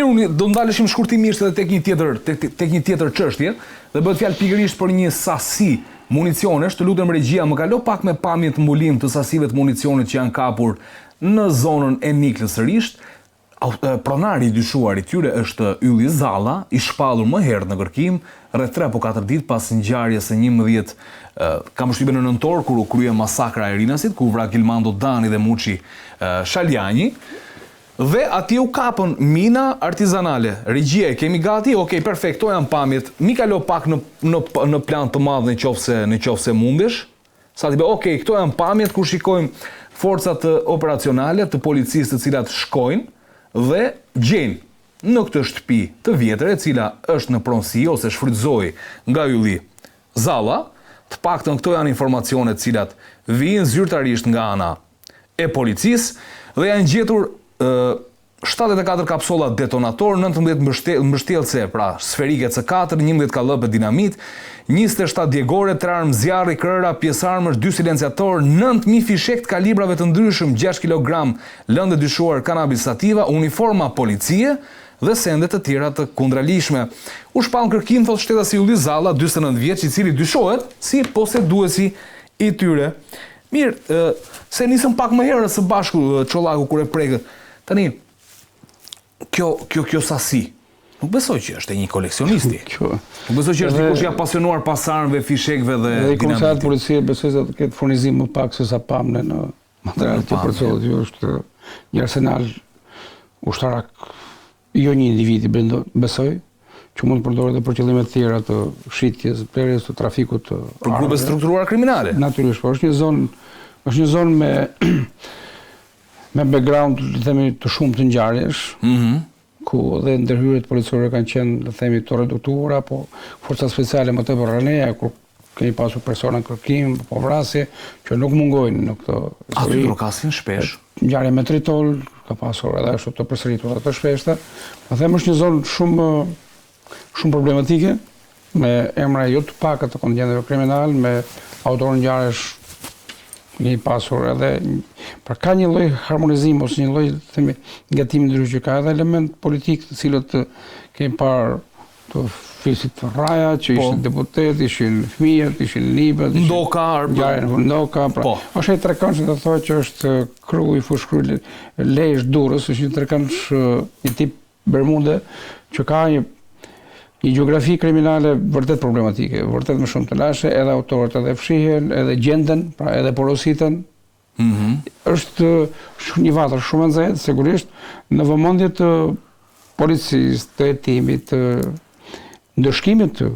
unë do ndaleshim shkurtimisht edhe tek një tjetër çështje, dhe bëhet fjalë pikërisht për një sasi municionesh. Të lutem regjia, më kalo pak me pamje të mbulim të sasive të municionit që janë kapur në zonën e Niklës sërish. Pronari i dyshuar i tyre është Ylli Zalla, i shpallur më herët në kërkim, rreth 3 apo 4 ditë pas ngjarjes së 11 kam shtypën në nëntor kur u krye masakra e Rinasit, ku vrak Ilmando Dani dhe Muçi Shaljani. Dhe atje u kapën mina artizanale. Regjia e kemi gati, okej, perfekt, to janë pamjet. Mi kalo pak në plan të madh në qofse mundesh. Sa ti be, okej, këto janë pamjet kur shikojmë forcat operacionale të policisë të cilat shkojnë dhe gjenë në këtë shtëpi të vjetër, e cila është në pronësi ose shfrytëzoi nga Ylli Zalla. Të paktën këto janë informacione të cilat vijnë zyrtarisht nga ana e policisë dhe janë gjetur 74 kapsolla detonator, 19 mbështjellëse pra sferike C4, 11 kallëpe dinamit, 27 djegore, 3 armë zjarri, krëra, pjesëarmësh, 2 silenciator, 9000 fishek të kalibrave të ndryshëm, 6 kg lëndë dyshuar kanabis sativa, uniforma policie dhe sende të tjera të kundralishme. U shpallën kërkim, thot shtetasi Ylli Zalla, 49 vjeç, i cili dyshohet si poseduesi i tyre. Mirë, se nisëm pak më herët së bashku Çollaku kur e prekët. Tani, kjo sasi, nuk besoj që është e një koleksionisti. Nuk besoj që është dikush i apasionuar pas armëve, fishekëve dhe dinamitit. Dhe i komisariat policie besoj se këtë furnizim më pak se sa pamne në material të përcollet. Jo është një arsenal ushtarak, jo një individi besoj, që mund të përdoret edhe për qëllime të tjera të shitjes, perjes të trafikut të armëve. Për grupe strukturuar kriminale. Natyrisht, po është një zonë me background, le themi, të shumë të ngjarjesh, ku dhe ndërhyrjet policore kanë qenë, le themi, të reduktuara, po forcat speciale më tepër raneja, kur kemi pasur persona në kërkim, po vrasje, që nuk mungojnë në këtë histori. Aty trokasin shpesh. Ngjarje me tritol, ka pasur edhe ashtu të përsëritur dhe të shpeshta. Po them është një zonë shumë problematike, me emra jo të paka të kontinenteve kriminal, me autorë ngjarjesh një pasur edhe, pra ka një lloj harmonizim ose një lloj themi ngatimi ndryshe që ka edhe element politik të cilët kemi parë të fisit të Raja, që ishin deputet, ishin fëmijët, ishin libët, ndoka, pra është ai trekanç të thotë që është kreu i fushkryl Lesh Durrës, është një trekanç i tip Bermude që ka një gjeografi kriminale vërtet problematike, vërtet më shumë të lashe, edhe autorët edhe fshihen, edhe gjenden, pra edhe porositen. Është një vatër shumë e nxehtë, sigurisht, në vëmendje të policisë, të hetimit, të ndëshkimit të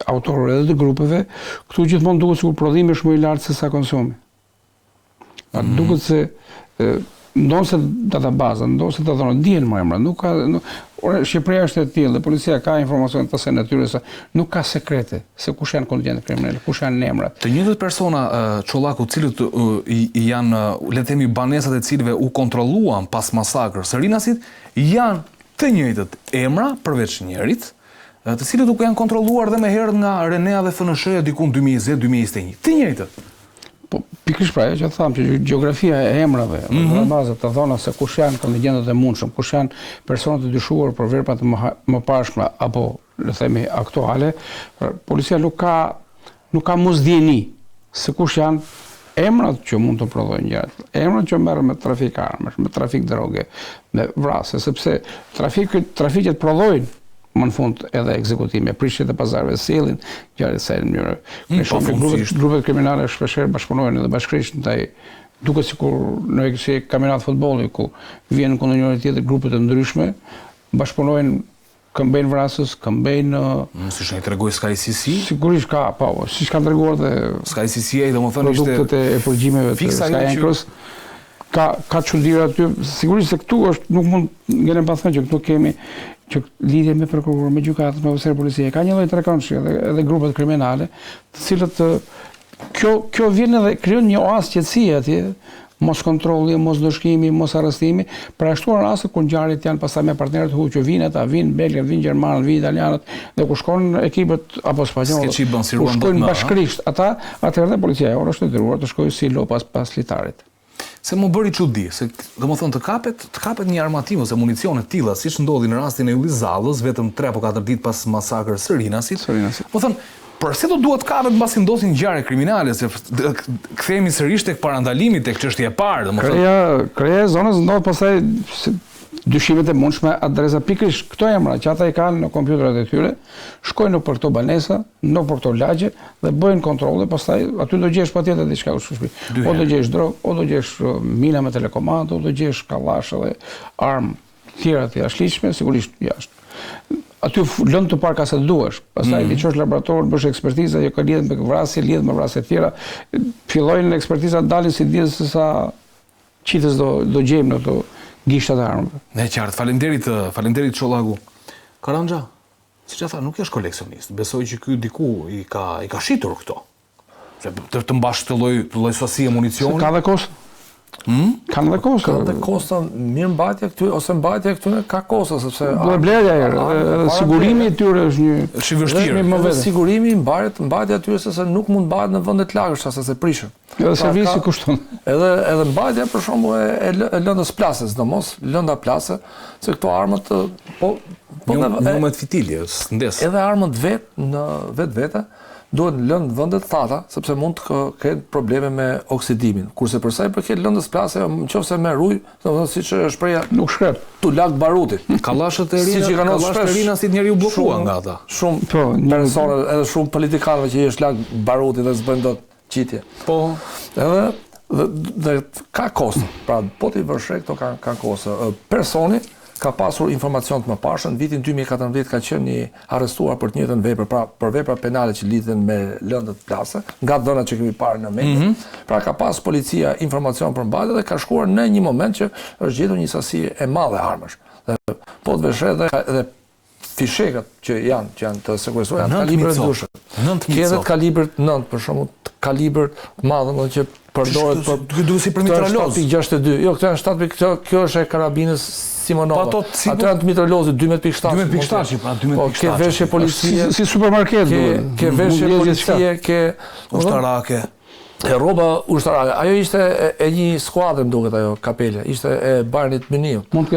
autorëve edhe të grupeve, këtu gjithmonë duket sikur prodhimi është më i lartë se sa konsumi. Duket se ndonë se databaza, ndonë se të dhonë, dihen më emra, nuk ka... Shqipëria është e tillë dhe policia ka informacione të natyrës se nuk ka sekrete se kush janë kontingjentet kriminale, kush janë emrat. Të njëjtët persona, Çollaku, cilët janë, le të themi, banesat e cilëve u kontrolluan pas masakrës së Rinasit, janë të njëjtët emra përveç njërit, të cilët u janë kontrolluar dhe më herët nga Renea dhe FNSH-ja diku në 2020-2021. Të njëjtët. Po, pikërisht pra, që thamë që gjeografia e emrave, bazat të dhona se kush janë kontingjentet e mundshëm, kush janë personat të dyshuar për veprat e mëparshme apo le themi aktuale, policia nuk ka mosdieni se kush janë emrat që mund të prodhojnë gjërat, emrat që merren me trafik armësh, me trafik droge, me vrasje, sepse trafiket prodhojnë më në fund edhe ekzekutimi, prishjet e pazarëve sjellin gjëra të në mënyrë. Grupet kriminale shpeshherë bashkëpunojnë edhe bashkërisht ndaj duket sikur në si kampionat futbolli ku vjen kundër njëri tjetër grupe të ndryshme, bashkëpunojnë, këmbejnë vrasës, këmbejnë... Siç na i tregoi Sky CC? Sigurisht ka, po, siç kanë treguar dhe Sky CC, domethënë ishte produktet e përgjimeve të Sky Anchors. Ka çuditëra aty, sigurisht se këtu është, nuk mund ngelen pa thënë që këtu kemi që lidhje me prokuror, me gjykatës, me oficer policie, ka një lloj trekançi edhe grupet kriminale, të cilët kjo vjen edhe krijon një oazë qetësie atje, mos kontrolli, mos ndëshkimi, mos arrestimi, për ashtu raste kur ngjarjet janë pastaj me partnerët huaj që vinë ata, vinë belgët, vinë gjermanët, vinë italianët, dhe ku shkon ekipet apo spanjollët, ku shkojnë bashkërisht ata, atëherë policia e orë është detyruar të shkojë si lo pas litarit. Se më bëri çudi, se domethënë të kapet një armatim ose municione të tilla, siç ndodhi në rastin e Ylli Zallës, vetëm 3 apo 4 ditë pas masakrës së Rinasit. Domethënë, përse do duhet kapet mbasi ndosin ngjarje kriminale, se kthehemi sërish tek parandalimi, tek çështja e parë, domethënë. Kreja e zonës ndodh pastaj dyshimet e mundshme adresa pikërisht këto emra që ata i kanë në kompjuterat e tyre, shkojnë për këto banesa, për këto lagje dhe bëjnë kontrolle, pastaj aty do gjesh patjetër diçka në shtëpi. O do gjesh drogë, o do gjesh mina me telekomandë, o do gjesh kallash dhe armë tjera të jashtëligjshme, sigurisht jashtë. Aty lënd të parë ka sa duash, pastaj ti çosh laborator, bësh ekspertiza, jo ka lidhje me vrasje, lidhet me vrasje të tjera. Fillojnë ekspertizat dalin si dihet se sa qitës do gjejmë në ato gishtat e armëve. Ne qartë, faleminderit Çollaku. Karanja, siç e tha, nuk është koleksionist. Besoj që ky diku i ka shitur këto. Se të mbash të lloj sasie municioni. Ka dhe kosta. Kanë dhe kosta. Kanë dhe kosta, mirë mbajtja këtu ose mbajtja këtu ka kosta sepse blerja edhe sigurimi i tyre është një vështirë. Edhe sigurimi mbajtja e tyre se nuk mund mbahet në vende të lagështa se prishën. Edhe servisi kushton. Edhe mbajtja për shembull e lëndës plase, sidomos lënda plase, se këto armët jo me fitilje, s'ndes. Edhe armët në vetvete duhet lënë vende të thata, sepse mund të ketë probleme me oksidimin. Kurse për sa i përket lëndës plase, nëse me ujë, domethënë siç është shpreha, nuk shkret. Tu lag barutit. Kallashët e rina si njeriu bllokuan nga ata. Shumë persone, edhe shumë politikanëve që jesh lag barutit dhe s'bëjnë dot qitje. Po. Edhe ka kosto. Pra, po ti vërshre këto kanë kosto. Personi ka pasur informacion të mëparshëm, në vitin 2014 ka qenë një arrestuar për të njëjtën vepër, pra për vepra penale që lidhen me lëndët plase, nga dhënat që kemi parë në media. Pra ka pas policia informacion për mbajtje dhe ka shkuar në një moment që është gjetur një sasi e madhe armësh. Dhe po të veshre dhe fishekët që janë të sekuestruar janë kalibre të ndryshëm. Edhe kalibre 9 për shembull, kalibre të madh që përdoret duhet si për mitraloz. 7.62. Jo, këto janë 7. Kjo është e karabinës Simonova. Ato janë të mitralozit 12.7. 12.7, pra 12.7. Ke veshje policie, si supermarket duhet. Ke veshje policie, ke ushtarake. E rroba ushtarake. Ajo ishte e një skuadre, më duket ajo kapele. Ishte e Bayernit Muniut. Mund të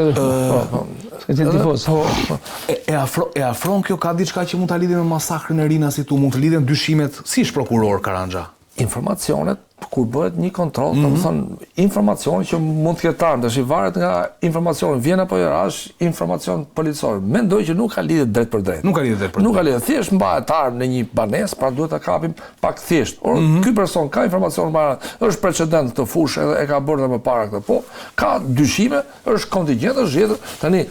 E afron kjo ka diçka që mund ta lidhë me masakrën e Rinasit, mund të lidhen dyshimet, si ish prokuror Karanja? Informacionet, kur bëhet një kontroll, domethënë informacioni që mund të ketë armë, tash i varet nga informacioni, vjen apo jo, është informacion policor. Mendoj që nuk ka lidhje drejt për drejt. Nuk ka lidhje drejt për drejt. Nuk ka lidhje, thjesht mbahet armë në një banesë, pra duhet ta kapim pak thjesht. Or ky person ka informacion para, është precedent këtë fushë edhe e ka bërë më parë këtë. Po, ka dyshime, është kontingjent, është gjetur. Tani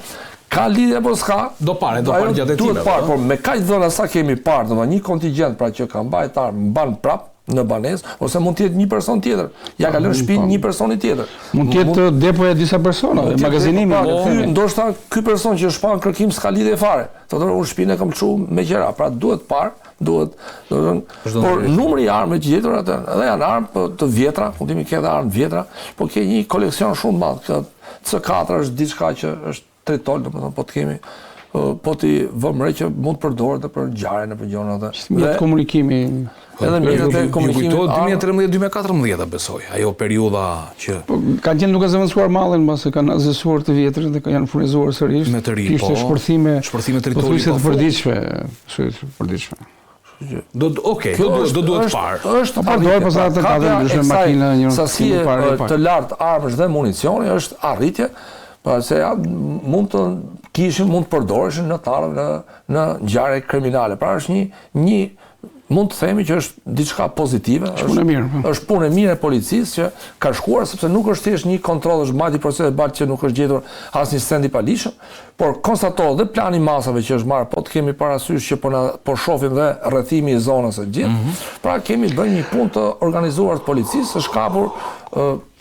ka lidhje apo s'ka? Do parë gjatë duhet parë, por me kaq dhëna sa kemi parë, domethënë një kontingjent pra që ka mbajtur armë mban prap në banesë, ose mund të jetë një person tjetër. Ja ka lënë shtëpinë një personi tjetër. Mund të jetë depoja e disa persona, magazinimi. Ndoshta ky person që është pa kërkim s'ka lidhje fare. Thotë unë shtëpinë e kam çu me gjëra, pra duhet por numri i armëve të gjetura atë, edhe janë armë të vjetra, mund të ketë armë vjetra, por ke një koleksion shumë madh. C4 është diçka që është tritol, domethënë po të kemi po ti vëmë re që mund të përdoret edhe për ngjarje në gjona atë. Dhe komunikimi edhe mjetët e komunikimit 2013-2014 besoj, ajo periudha që kanë qenë duke zëvendësuar mallin mbasi kanë azësuar të vjetrin dhe kanë furnizuar sërish. Me të ri, po. Shpërthime territori të përditshme. Do duhet parë. Është përdor pastaj të katër ndryshme makina një sasi të lartë armësh dhe municioni është arritje. Pa se mund të përdoreshin në tarë në ngjarje kriminale. Pra është një mund të themi që është diçka pozitive, është punë e mirë e policisë që ka shkuar sepse nuk është thjesht një kontroll, është mbajtje procesi bart që nuk është gjetur asnjë stend i palishëm, por konstatohet dhe plani masave që është marrë, po të kemi parasysh që po shohim dhe rrethimi i zonës së gjithë. Pra kemi bërë një punë të organizuar të policisë, është kapur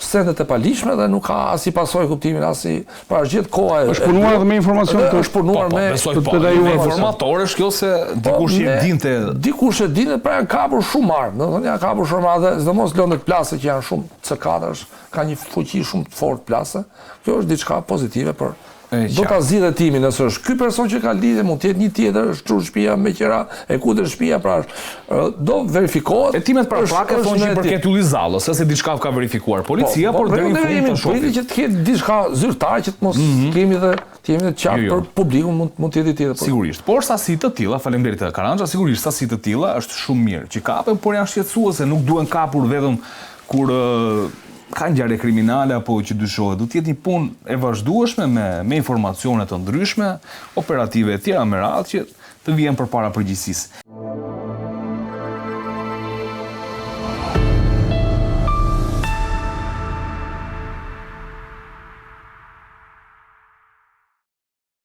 sendet e palishme dhe nuk ka as i pasojë kuptimin as i pra gjithë koha është punuar edhe me informacion është punuar me informatorësh kjo se dikush e dinte pra janë kapur shumë armë, domethënë janë kapur shumë armë, sidomos lëndët plase që janë shumë C4-sh, ka një fuqi shumë të fortë plase. Kjo është diçka pozitive për Do ta zgjidhë timin nëse është ky person që ka lidhje, mund të jetë një tjetër, është tru shtëpia me qira, e kundër shtëpia, pra do verifikohet. Hetimet paraprakë thonë që i përket Ylli Zallës, se diçka ka verifikuar policia, por deri në fund të shohim që të ketë diçka zyrtare që të mos kemi të qartë për publikun, mund të jetë tjetër. Sigurisht. Por sasi të tilla, faleminderit Karanja, sigurisht sasi të tilla është shumë mirë që kapen, por janë shqetësuese, nuk duhen kapur vetëm kur ka ngjarje kriminale apo që dyshohet. Do të jetë një punë e vazhdueshme me informacione të ndryshme, operative e tjera me radhë që të vijnë përpara përgjegjësisë.